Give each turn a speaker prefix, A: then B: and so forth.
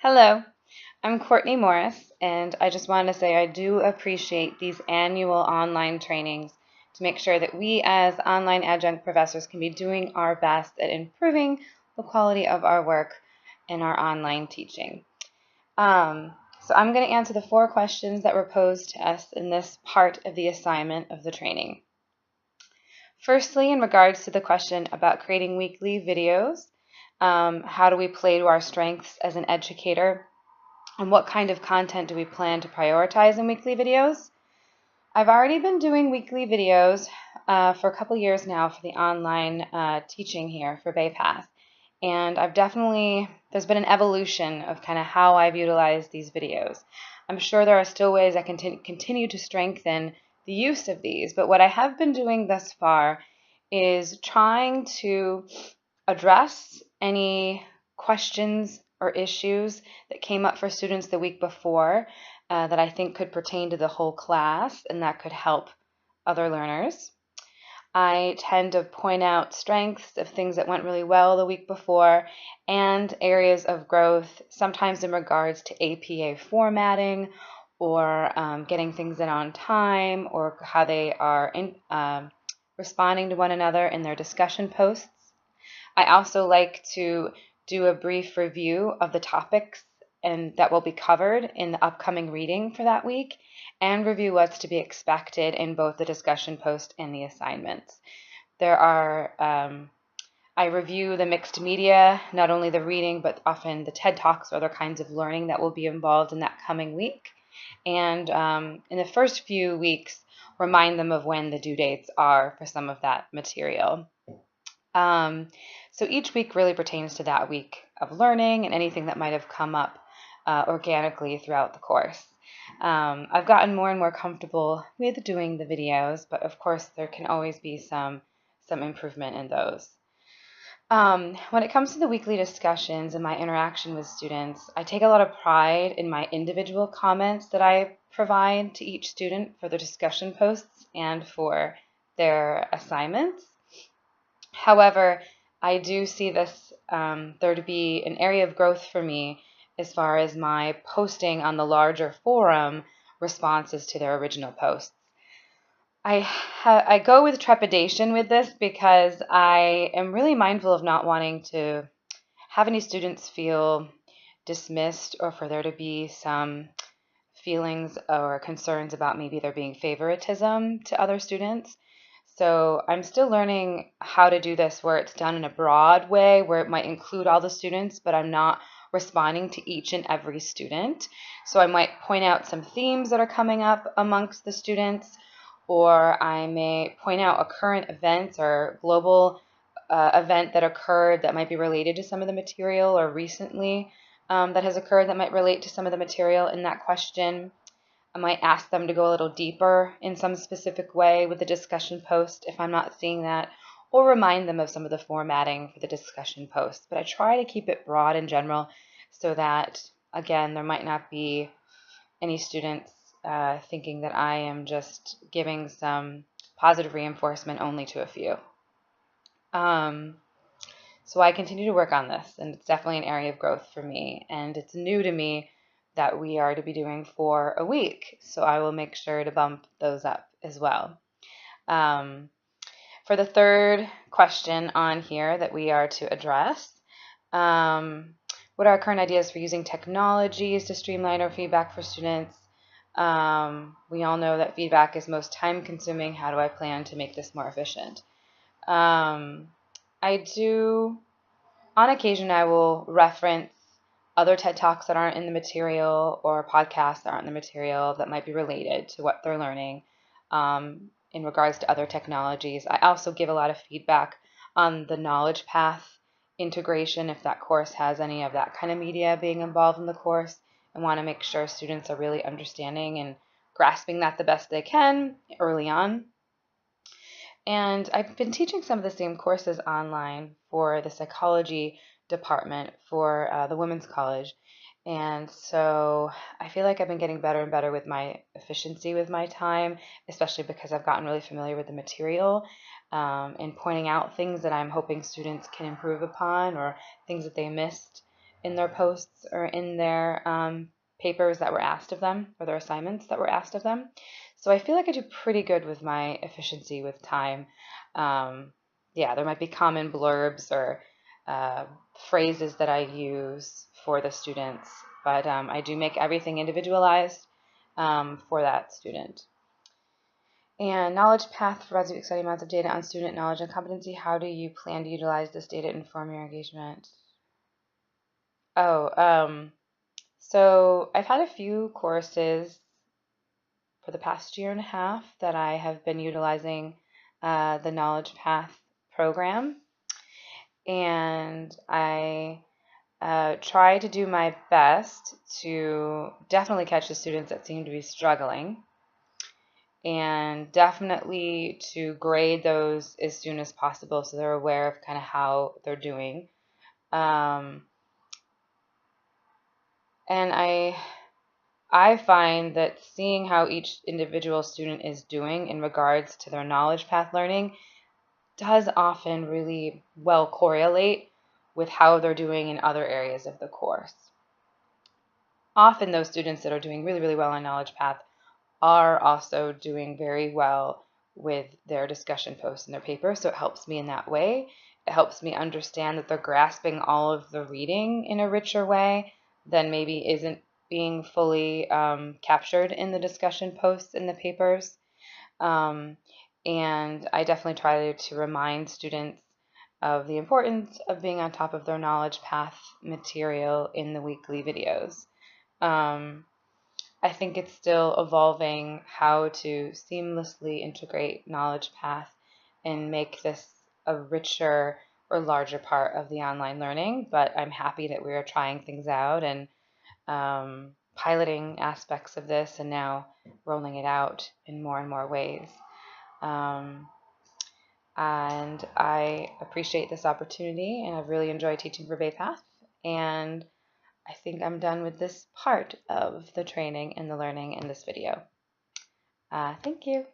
A: Hello, I'm Courtney Morris, and I just wanted to say I do appreciate these annual online trainings to make sure that we as online adjunct professors can be doing our best at improving the quality of our work in our online teaching. So I'm going to answer the 4 questions that were posed to us in this part of the assignment of the training. Firstly, in regards to the question about creating weekly videos, how do we play to our strengths as an educator? And what kind of content do we plan to prioritize in weekly videos? I've already been doing weekly videos for a couple years now for the online teaching here for BayPath. And there's been an evolution of kind of how I've utilized these videos. I'm sure there are still ways I can continue to strengthen the use of these, but what I have been doing thus far is trying to address any questions or issues that came up for students the week before that I think could pertain to the whole class and that could help other learners. I tend to point out strengths of things that went really well the week before and areas of growth, sometimes in regards to APA formatting or getting things in on time or how they are responding to one another in their discussion posts. I also like to do a brief review of the topics and that will be covered in the upcoming reading for that week and review what's to be expected in both the discussion post and the assignments. I review the mixed media, not only the reading, but often the TED Talks or other kinds of learning that will be involved in that coming week. And in the first few weeks, remind them of when the due dates are for some of that material. So each week really pertains to that week of learning and anything that might have come up organically throughout the course. I've gotten more and more comfortable with doing the videos, but of course there can always be some improvement in those. When it comes to the weekly discussions and my interaction with students, I take a lot of pride in my individual comments that I provide to each student for their discussion posts and for their assignments. However, I do see this there to be an area of growth for me as far as my posting on the larger forum responses to their original posts. I go with trepidation with this because I am really mindful of not wanting to have any students feel dismissed or for there to be some feelings or concerns about maybe there being favoritism to other students. So I'm still learning how to do this where it's done in a broad way, where it might include all the students, but I'm not responding to each and every student. So I might point out some themes that are coming up amongst the students, or I may point out a current event or global event that occurred that might be related to some of the material or recently that has occurred that might relate to some of the material in that question. I might ask them to go a little deeper in some specific way with the discussion post if I'm not seeing that, or remind them of some of the formatting for the discussion post. But I try to keep it broad and general so that, again, there might not be any students thinking that I am just giving some positive reinforcement only to a few. So I continue to work on this, and it's definitely an area of growth for me, and it's new to me that we are to be doing 4 a week, so I will make sure to bump those up as well. For the third question on here that we are to address, what are our current ideas for using technologies to streamline our feedback for students? We all know that feedback is most time consuming. How do I plan to make this more efficient? On occasion, I will reference other TED Talks that aren't in the material or podcasts that aren't in the material that might be related to what they're learning in regards to other technologies. I also give a lot of feedback on the Knowledge Path integration if that course has any of that kind of media being involved in the course, and want to make sure students are really understanding and grasping that the best they can early on. And I've been teaching some of the same courses online for the psychology department for the Women's College. And so I feel like I've been getting better and better with my efficiency with my time, especially because I've gotten really familiar with the material and pointing out things that I'm hoping students can improve upon or things that they missed in their posts or in their papers that were asked of them, or their assignments that were asked of them. So I feel like I do pretty good with my efficiency with time. Yeah, there might be common blurbs or phrases that I use for the students, but I do make everything individualized for that student. And knowledge path provides you exciting amounts of data on student knowledge and competency. How do you plan to utilize this data to inform your engagement? So I've had a few courses for the past year and a half that I have been utilizing the Knowledge Path program, and I try to do my best to definitely catch the students that seem to be struggling, and definitely to grade those as soon as possible so they're aware of kind of how they're doing. And I find that seeing how each individual student is doing in regards to their knowledge path learning does often really well correlate with how they're doing in other areas of the course. Often those students that are doing really, really well on knowledge path are also doing very well with their discussion posts and their papers, so it helps me in that way. It helps me understand that they're grasping all of the reading in a richer way than maybe isn't being fully captured in the discussion posts and the papers. And I definitely try to remind students of the importance of being on top of their knowledge path material in the weekly videos. I think it's still evolving how to seamlessly integrate knowledge path and make this a richer or larger part of the online learning, but I'm happy that we are trying things out and piloting aspects of this and now rolling it out in more and more ways. And I appreciate this opportunity, and I've really enjoyed teaching for Bay Path, and I think I'm done with this part of the training and the learning in this video. Thank you.